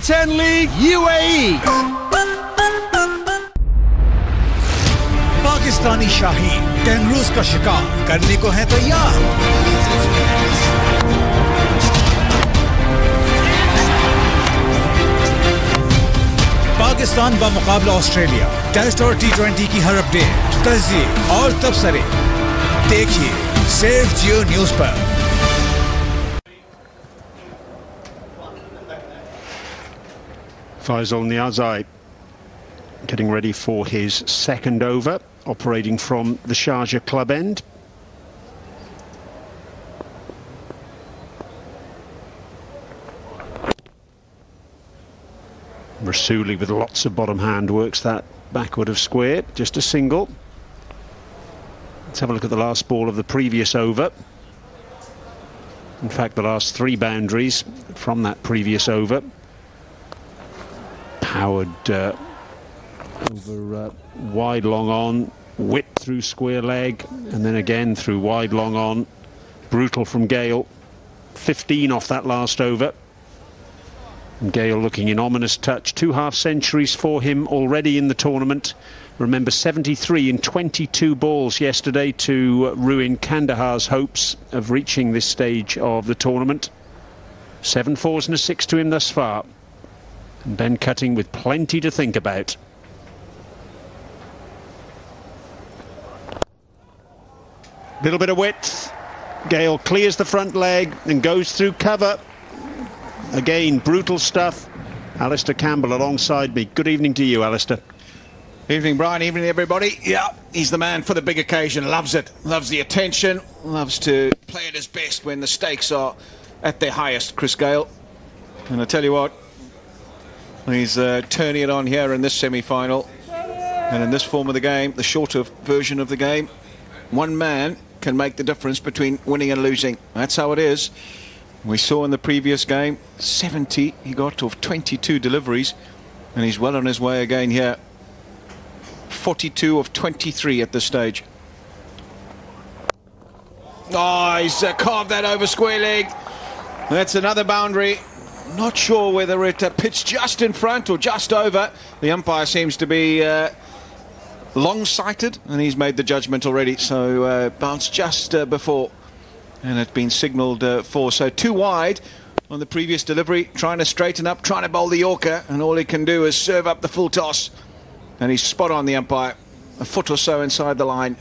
T10 League UAE। Pakistani Shaheen kangaroos का शिकार करने को है तैयार। पाकिस्तान का मुकाबला ऑस्ट्रेलिया, टेस्ट और T20 की हर अपडेट, तज्जिए और तबसरे देखिए सिर्फ जियो न्यूज पर। Faisal Niazai getting ready for his second over, operating from the Sharjah club end. Rasuli with lots of bottom hand works that backward of square, just a single. Let's have a look at the last ball of the previous over. In fact, the last three boundaries from that previous over. Powered over wide long on, whipped through square leg, and then again through wide long on. Brutal from Gale. 15 off that last over. And Gale looking in ominous touch. 2 half-centuries for him already in the tournament. Remember, 73 in 22 balls yesterday to ruin Kandahar's hopes of reaching this stage of the tournament. 7 fours and a 6 to him thus far. And Ben Cutting with plenty to think about. Little bit of width. Gale clears the front leg and goes through cover. Again, brutal stuff. Alistair Campbell alongside me. Good evening to you, Alistair. Evening, Brian. Evening, everybody. Yeah, he's the man for the big occasion. Loves it. Loves the attention. Loves to play at his best when the stakes are at their highest, Chris Gale. And I tell you what, he's turning it on here in this semi-final. And in this form of the game, the shorter version of the game, one man can make the difference between winning and losing. That's how it is. We saw in the previous game, 70 he got of 22 deliveries, and he's well on his way again here. 42 of 23 at this stage. Oh, he's carved that over square leg. That's another boundary. Not sure whether it pitched just in front or just over. The umpire seems to be long-sighted, and he's made the judgment already. So bounced just before, and it's been signalled for. So 2 wide on the previous delivery, trying to straighten up, trying to bowl the Yorker, and all he can do is serve up the full toss. And he's spot on, the umpire, a foot or so inside the line.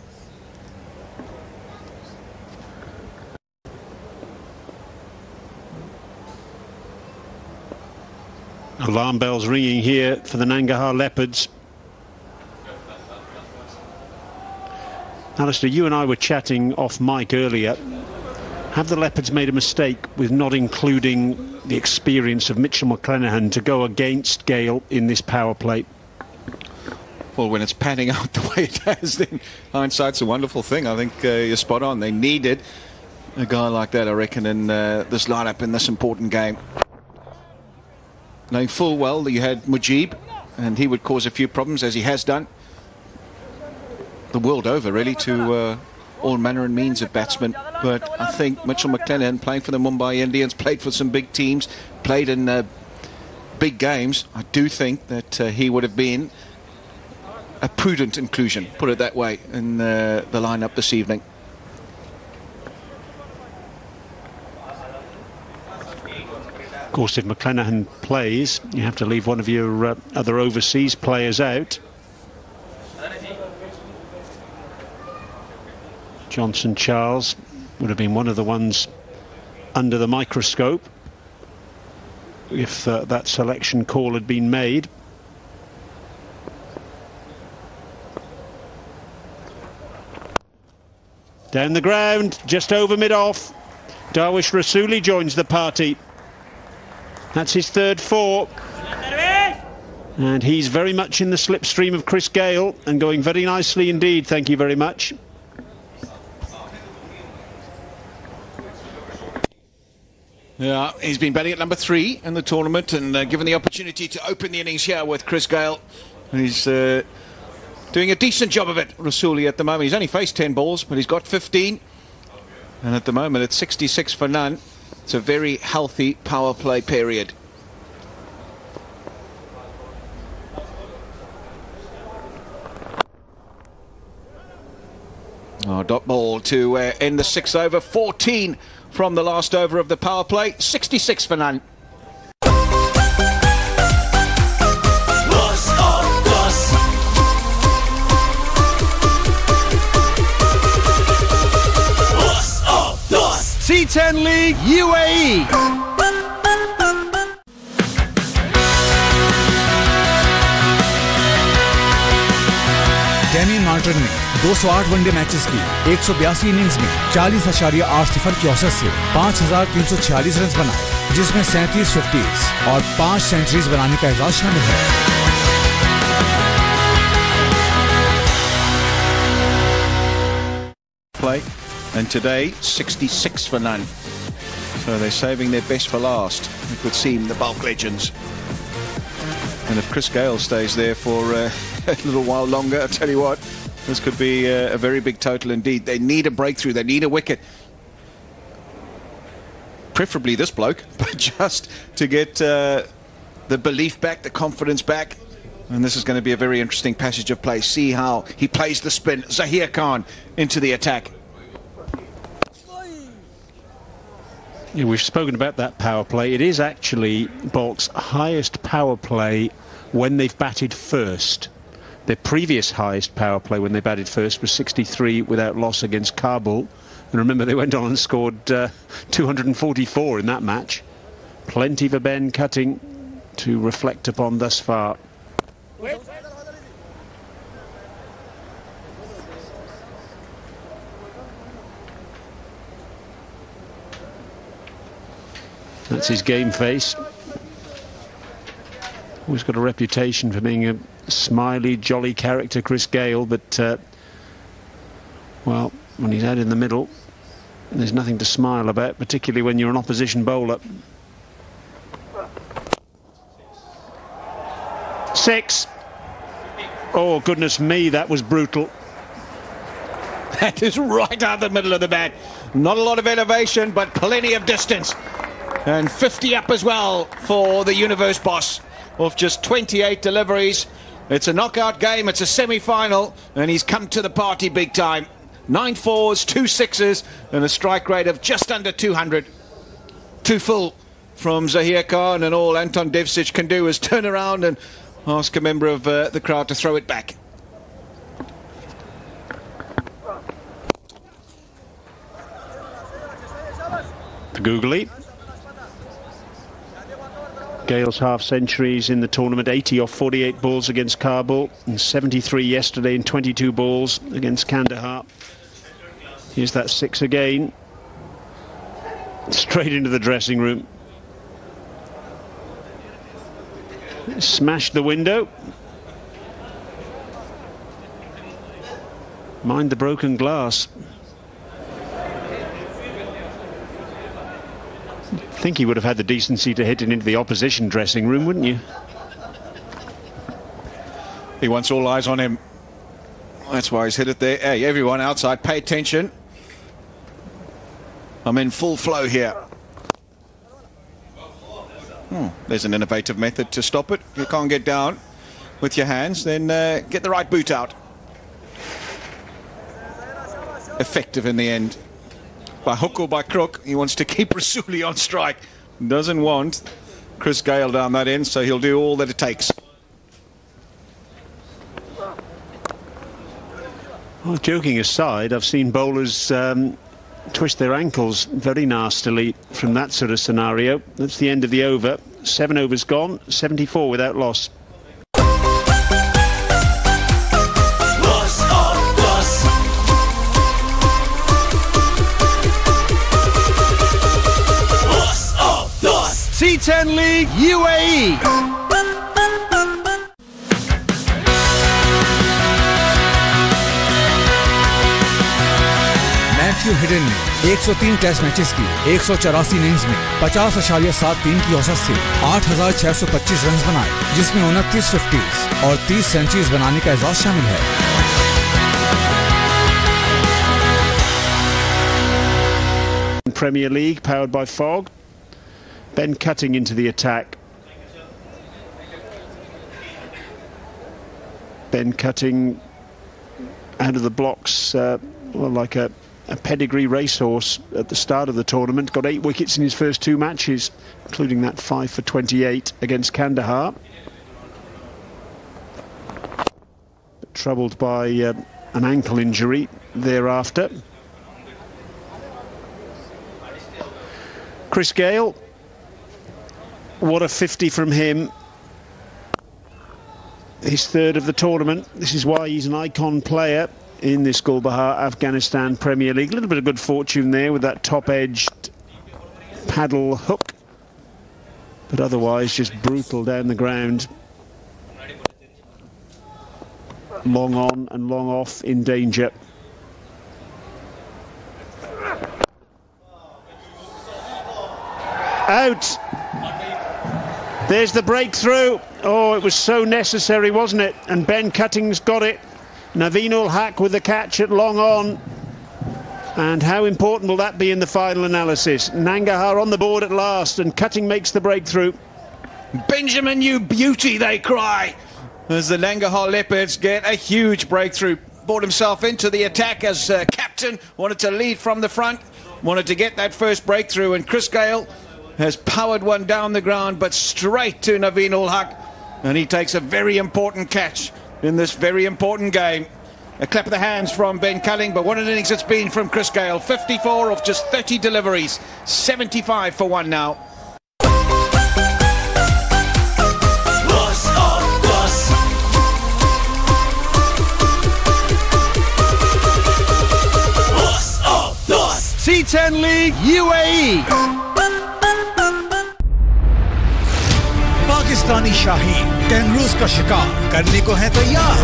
Alarm bells ringing here for the Nangarhar Leopards. Alistair, you and I were chatting off mic earlier. Have the Leopards made a mistake with not including the experience of Mitchell McClenaghan to go against Gale in this power play? Well, when it's panning out the way it has, then hindsight's a wonderful thing. I think you're spot on. They needed a guy like that, I reckon, in this lineup in this important game. Knowing full well that you had Mujib, and he would cause a few problems, as he has done the world over, really, to all manner and means of batsmen. But I think Mitchell McClenaghan, playing for the Mumbai Indians, played for some big teams, played in big games. I do think that he would have been a prudent inclusion, put it that way, in the lineup this evening. Of course, if McClenaghan plays, you have to leave one of your other overseas players out. Johnson Charles would have been one of the ones under the microscope if that selection call had been made. Down the ground, just over mid-off. Darwish Rasuli joins the party. That's his third 4. And he's very much in the slipstream of Chris Gale and going very nicely indeed, thank you very much. Yeah, he's been batting at number 3 in the tournament and given the opportunity to open the innings here with Chris Gale. He's doing a decent job of it, Rasuli, at the moment. He's only faced 10 balls, but he's got 15. And at the moment, it's 66 for none. It's a very healthy power play period. Oh, dot ball to end the 6th over. 14 from the last over of the power play. 66 for none. C10 League UAE. Damien Martyn ने 208 one day matches की 182 innings में 40.8 की औसत से 5,346 run बनाए, जिसमें 37 50s और 5 centuries बनाने का एजाज शामिल है। Play. And today, 66 for none. So they're saving their best for last, it would seem, the bulk legends. And if Chris Gayle stays there for a little while longer, I'll tell you what, this could be a very big total indeed. They need a breakthrough, they need a wicket. Preferably this bloke, but just to get the belief back, the confidence back. And this is going to be a very interesting passage of play. See how he plays the spin. Zaheer Khan into the attack. Yeah, we've spoken about that power play. It is actually Bulk's highest power play when they've batted first. Their previous highest power play when they batted first was 63 without loss against Kabul. And remember, they went on and scored 244 in that match. Plenty for Ben Cutting to reflect upon thus far. That's his game face. Always got a reputation for being a smiley, jolly character, Chris Gayle, but, well, when he's out in the middle, there's nothing to smile about, particularly when you're an opposition bowler. 6. Oh, goodness me, that was brutal. That is right out the middle of the bat. Not a lot of elevation, but plenty of distance. And 50 up as well for the Universe boss of just 28 deliveries. It's a knockout game, it's a semi-final, and he's come to the party big time. 9 4s, 2 6s, and a strike rate of just under 200. Too full from Zaheer Khan, and all Anton Devcic can do is turn around and ask a member of the crowd to throw it back. Googly. Gayle's half-centuries in the tournament, 80 off 48 balls against Kabul, and 73 yesterday in 22 balls against Kandahar. Here's that 6 again. Straight into the dressing room. Smashed the window. Mind the broken glass. I think he would have had the decency to hit it into the opposition dressing room, wouldn't you? He wants all eyes on him. That's why he's hit it there. Hey, everyone outside, pay attention. I'm in full flow here. There's an innovative method to stop it. If you can't get down with your hands, then get the right boot out. Effective in the end. By hook or by crook, he wants to keep Rasuli on strike. Doesn't want Chris Gayle down that end, so he'll do all that it takes. Well, joking aside, I've seen bowlers twist their ankles very nastily from that sort of scenario. That's the end of the over. 7 overs gone, 74 without loss. C10 League UAE. Matthew hidden ने 103 test matches की 184 innings में 50.73 की औसत से 8,625 run बनाए, जिसमें 29 50s और 30 centuries बनाने का एजाज शामिल है। Premier League, powered by Fog. Ben Cutting into the attack. Ben Cutting out of the blocks well, like a pedigree racehorse at the start of the tournament. Got 8 wickets in his first 2 matches, including that 5 for 28 against Kandahar. Troubled by an ankle injury thereafter. Chris Gayle, what a 50 from him. His 3rd of the tournament. This is why he's an icon player in this Gul Bahar Afghanistan Premier League. A little bit of good fortune there with that top-edged paddle hook, but otherwise just brutal down the ground. Long on and long off, in danger. Out. There's the breakthrough. Oh, it was so necessary, wasn't it? And Ben Cutting's got it. Naveen ul Haq with the catch at long on. And how important will that be in the final analysis? Nangarhar on the board at last, and Cutting makes the breakthrough. Benjamin, you beauty, they cry, as the Nangarhar Leopards get a huge breakthrough. Brought himself into the attack as captain, wanted to lead from the front, wanted to get that first breakthrough, and Chris Gayle has powered one down the ground, but straight to Naveen ul Haq, and he takes a very important catch in this very important game. A clap of the hands from Ben Culling, but what an innings it's been from Chris Gayle. 54 of just 30 deliveries, 75 for 1 now. C10 League UAE. Pakistani Shaheen kangaroos का शिकार करने को है तैयार।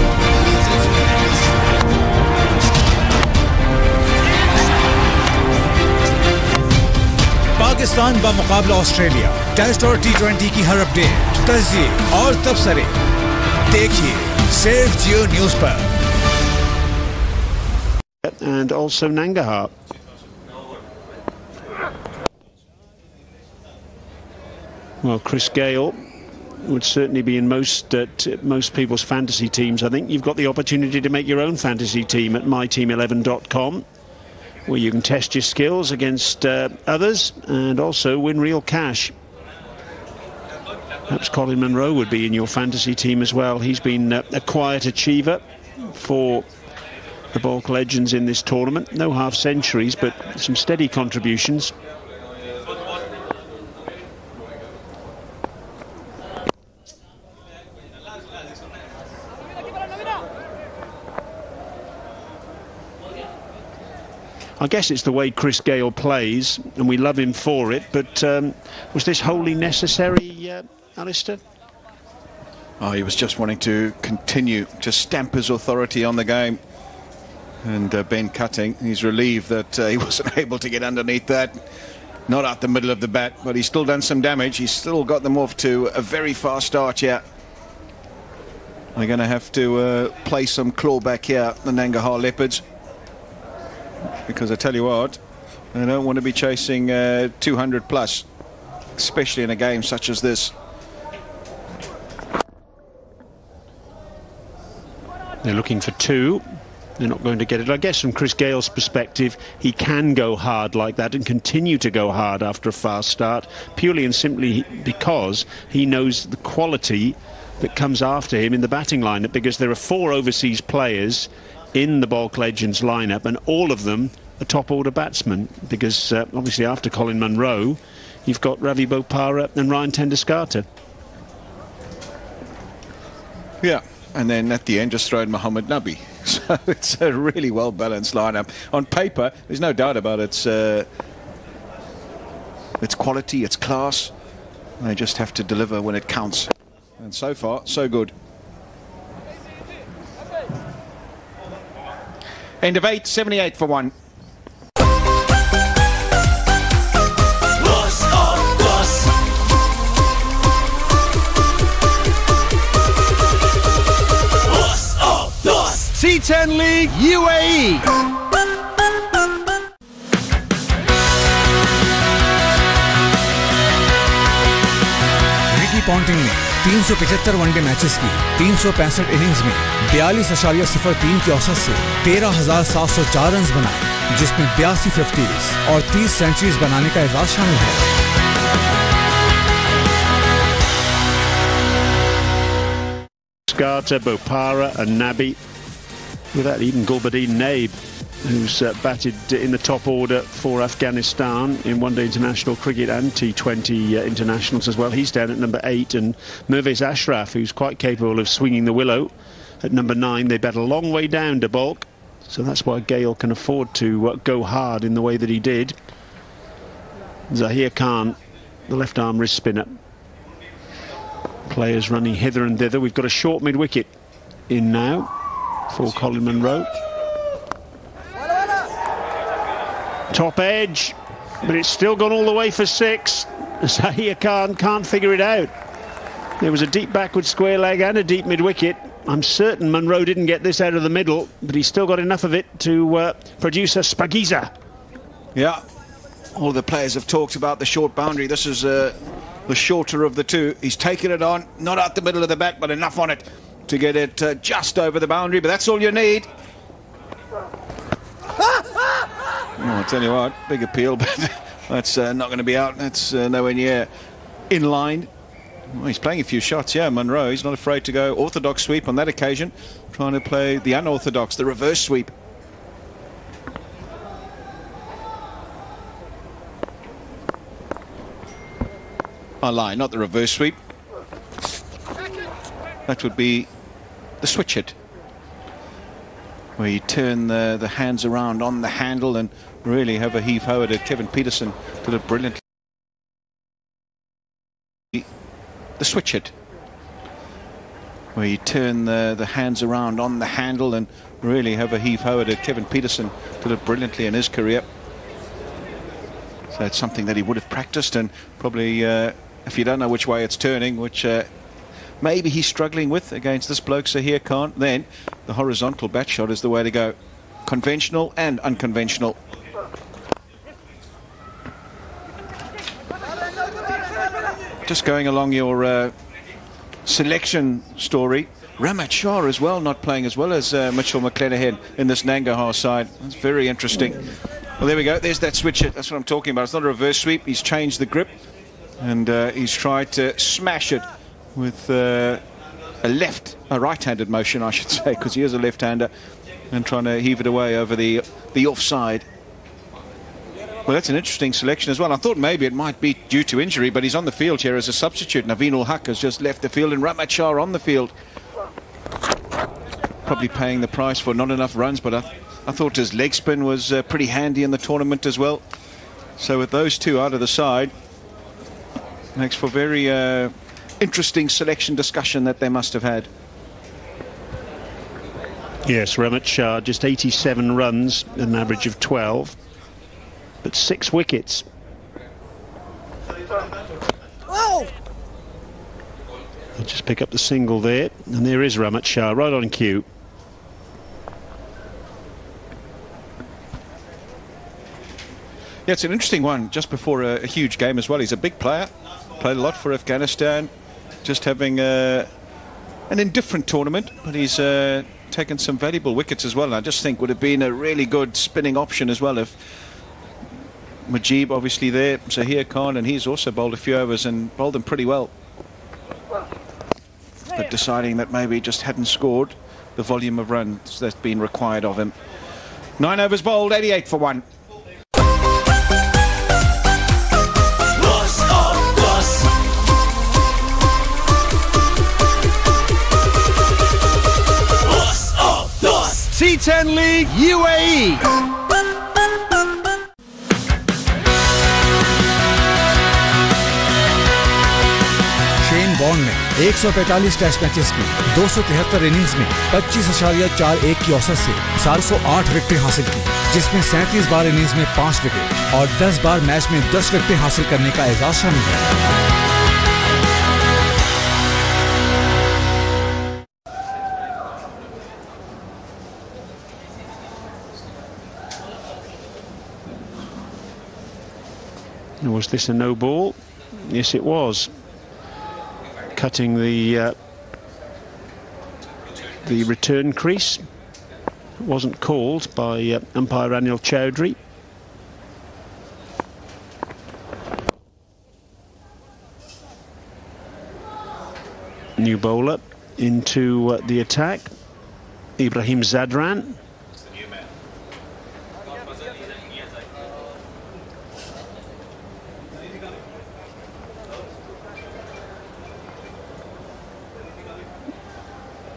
Pakistan बमुकाबला Australia test और T20 की हर update, तज्जिए और तबसरे देखिए सिर्फ जियो न्यूज पर। And also Nangarhar. Well, Chris Gayle would certainly be in most people's fantasy teams. I think you've got the opportunity to make your own fantasy team at myteam11.com, where you can test your skills against others and also win real cash. Perhaps Colin Munro would be in your fantasy team as well. He's been a quiet achiever for the Balk Legends in this tournament. No half centuries, but some steady contributions. I guess it's the way Chris Gayle plays, and we love him for it, but was this wholly necessary, Alistair? Oh, he was just wanting to continue to stamp his authority on the game. And Ben Cutting, he's relieved that he wasn't able to get underneath that. Not out the middle of the bat, but he's still done some damage. He's still got them off to a very fast start here. They're going to have to play some clawback here, the Nangarhar Leopards. Because I tell you what, they don't want to be chasing 200 plus, especially in a game such as this. They're looking for 2. They're not going to get it. I guess from Chris Gayle's perspective, he can go hard like that and continue to go hard after a fast start, purely and simply because he knows the quality that comes after him in the batting lineup, because there are 4 overseas players in the Balk Legends lineup, and all of them are top-order batsmen, because obviously after Colin Munro, you've got Ravi Bopara and Ryan Tenduskarter. Yeah, and then at the end just throw in Mohammad Nabi. So it's a really well-balanced lineup. On paper, there's no doubt about its quality, its class. They just have to deliver when it counts. And so far, so good. End of 8, 78 for 1. C10 League UAE. Ricky Ponting ने 375 one day matches की 365 innings में 42.03 की औसत से 13,704 run बनाए, जिसमें 82 50s और 30 centuries बनाने का एजाज शामिल है। Skarta, Bopara and Nabi, without even Gulbuddin Naib, who's batted in the top order for Afghanistan in one-day international cricket and T20 internationals as well. He's down at number 8, and Mirwais Ashraf, who's quite capable of swinging the willow, at number 9. They bat a long way down to bulk, so that's why Gale can afford to go hard in the way that he did. Zahir Khan, the left-arm wrist spinner. Players running hither and thither. We've got a short mid-wicket in now for Colin Munro. Top edge, but it's still gone all the way for 6. Zahir Khan can't figure it out. There was a deep backward square leg and a deep mid-wicket. I'm certain Munro didn't get this out of the middle, but he's still got enough of it to produce a Spagiza. Yeah, all the players have talked about the short boundary. This is the shorter of the two. He's taken it on, not out the middle of the bat, but enough on it to get it just over the boundary, but that's all you need. Oh, I tell you what, big appeal, but that's not going to be out. That's nowhere near in line. Well, he's playing a few shots, yeah, Munro. He's not afraid to go orthodox sweep on that occasion, trying to play the unorthodox, the reverse sweep. I lie, not the reverse sweep. That would be the switch hit, where you turn the hands around on the handle and really have a heave-ho at it. Kevin Peterson did it brilliantly. The switch hit, where you turn the hands around on the handle and really have a heave-ho at it. Kevin Peterson did it brilliantly in his career. So it's something that he would have practiced, and probably, if you don't know which way it's turning, which maybe he's struggling with against this bloke Zahir Khan, then the horizontal bat shot is the way to go. Conventional and unconventional. Just going along your selection story, Ramat Shah as well not playing as well as Mitchell McClenaghan in this Nangarhar side. That's very interesting. Well, there we go. There's that switch hit. That's what I'm talking about. It's not a reverse sweep. He's changed the grip, and he's tried to smash it with a right-handed motion, I should say, because he is a left-hander, and trying to heave it away over the offside. Well, that's an interesting selection as well. I thought maybe it might be due to injury, but he's on the field here as a substitute. Naveen ul Haq has just left the field, and Ramat Shah on the field. Probably paying the price for not enough runs, but I thought his leg spin was pretty handy in the tournament as well. So with those two out of the side, makes for very interesting selection discussion that they must have had. Yes, Ramat Shah, just 87 runs, an average of 12, but 6 wickets. Oh! I'll just pick up the single there, and there is Ramat Shah right on cue. Yeah, it's an interesting one just before a huge game as well. He's a big player, played a lot for Afghanistan, just having an indifferent tournament, but he's taken some valuable wickets as well. And I just think would have been a really good spinning option as well if Mujeeb obviously there, Zahir Khan, and he's also bowled a few overs and bowled them pretty well. But deciding that maybe he just hadn't scored the volume of runs that's been required of him. 9 overs bowled, 88 for 1. T10 League UAE. Shane born ने 145 test matches की 273 innings में 25.41 की औसत से 408 विकेटें हासिल की, जिसमें 37 बार innings में 5 विकेट और 10 बार मैच में 10 विकेटें हासिल करने का एजाज शामिल है। Was this a no ball? Yes, it was. cutting the return crease. It wasn't called by umpire Anil Chowdhury. New bowler into the attack, Ibrahim Zadran.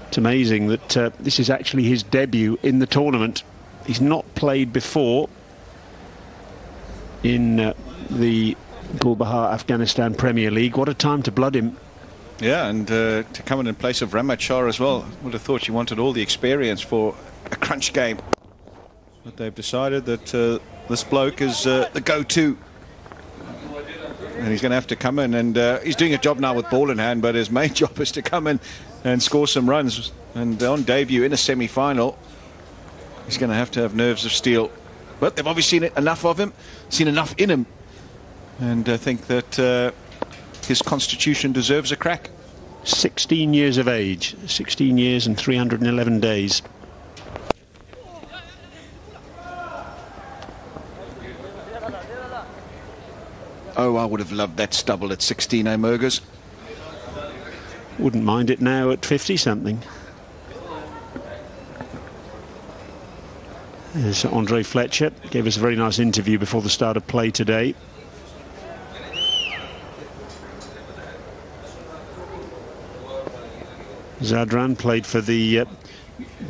It's amazing that this is actually his debut in the tournament. He's not played before in the Gul Bahar Afghanistan Premier League. What a time to blood him. Yeah, and to come in place of Rahmat Shah as well. Would have thought you wanted all the experience for a crunch game. But they've decided that this bloke is the go-to. And he's going to have to come in, and he's doing a job now with ball in hand, but his main job is to come in and score some runs. And on debut in a semi-final, he's going to have nerves of steel. But they've obviously seen enough of him, seen enough in him. And I think that his constitution deserves a crack. 16 years of age, 16 years and 311 days. Oh, I would have loved that stubble at 16, Murgers. Wouldn't mind it now at 50-something. There's Andre Fletcher. Gave us a very nice interview before the start of play today. Zadran played for the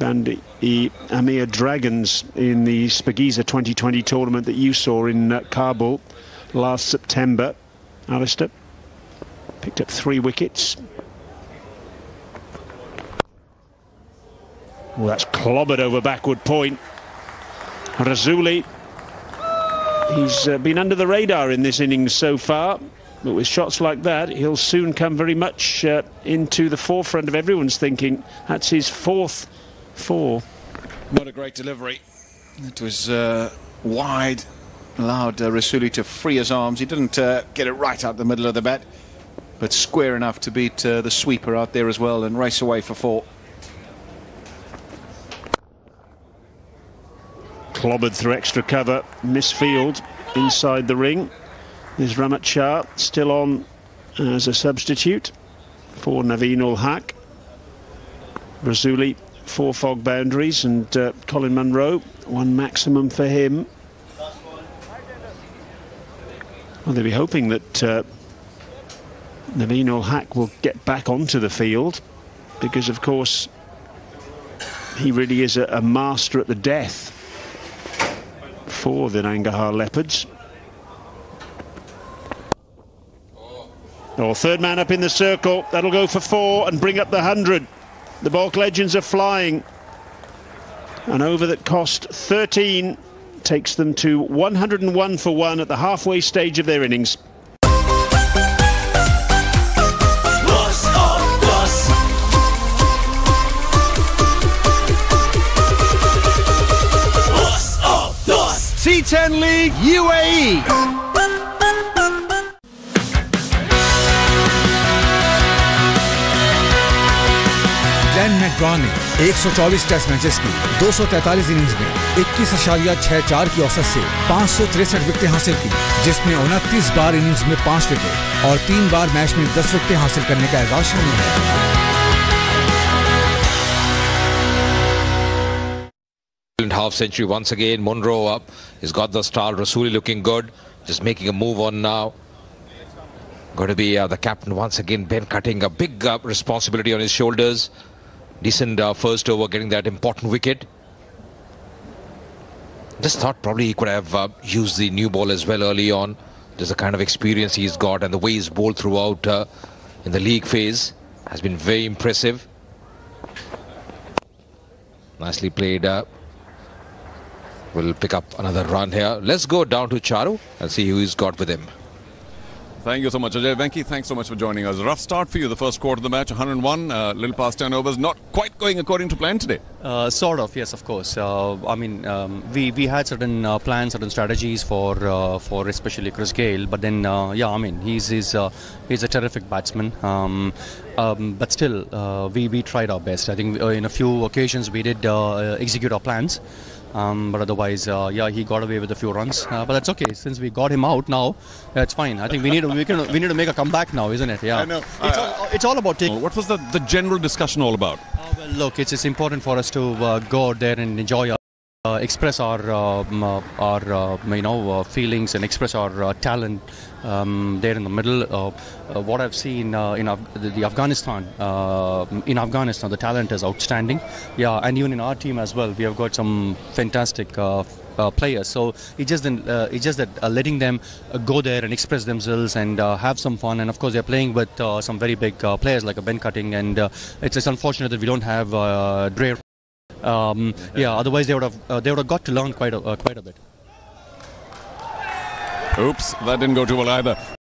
Bandi Amir Dragons in the Spagiza 2020 tournament that you saw in Kabul last September. Alistair picked up 3 wickets. Well, that's clobbered over backward point. Rasuli, he's been under the radar in this innings so far, but with shots like that, he'll soon come very much into the forefront of everyone's thinking. That's his 4th 4. Not a great delivery. It was wide, allowed Rasuli to free his arms. He didn't get it right out the middle of the bat, but square enough to beat the sweeper out there as well and race away for 4. Clobbered through extra cover, misfield inside the ring. There's Rahmat Shah still on as a substitute for Naveen ul Haq. Rasuli 4 fog boundaries, and Colin Munro 1 maximum for him. Well, they'll be hoping that Naveen ul Haq will get back onto the field, because of course he really is a master at the death for the Nangarhar Leopards. Oh, 3rd man up in the circle. That'll go for 4 and bring up the 100. The Balk Legends are flying. An over that cost 13 takes them to 101 for 1 at the halfway stage of their innings. C10 League UAE. Glenn McGrath ने 124 test matches की 243 innings में 21.64 की औसत से 563 विकेटें हासिल की, जिसमें 29 बार innings में 5 विकेट और 3 बार मैच में 10 विकेटें हासिल करने का एजाज शामिल है। Half century once again. Munro up. He's got the style. Rasuli looking good. Just making a move on now. Going to be the captain once again. Ben Cutting, a big responsibility on his shoulders. Decent first over, getting that important wicket. Just thought probably he could have used the new ball as well early on. Just the kind of experience he's got, and the way he's bowled throughout in the league phase has been very impressive. Nicely played. Will pick up another run here. Let's go down to Charu and see who he's got with him. Thank you so much, Ajay. Venki, thanks so much for joining us. Rough start for you, the first quarter of the match, 101, little past turnovers, not quite going according to plan today. Sort of, yes, of course. We had certain plans, certain strategies for especially Chris Gayle, but then he's a terrific batsman. But still, we tried our best. I think in a few occasions we did execute our plans. But otherwise, he got away with a few runs. But that's okay. Since we got him out now, it's fine. I think we need to make a comeback now, isn't it? Yeah. I know. It's all about taking. What was the general discussion all about? Well, look, it's important for us to go out there and enjoy express our feelings and express our talent there in the middle. What I've seen in Afghanistan, the talent is outstanding. Yeah, and even in our team as well, we have got some fantastic players. So it's just that letting them go there and express themselves and have some fun. And of course, they're playing with some very big players like Ben Cutting, and it's unfortunate that we don't have Dre. Otherwise they would have got to learn quite a bit. Oops, that didn't go too well either.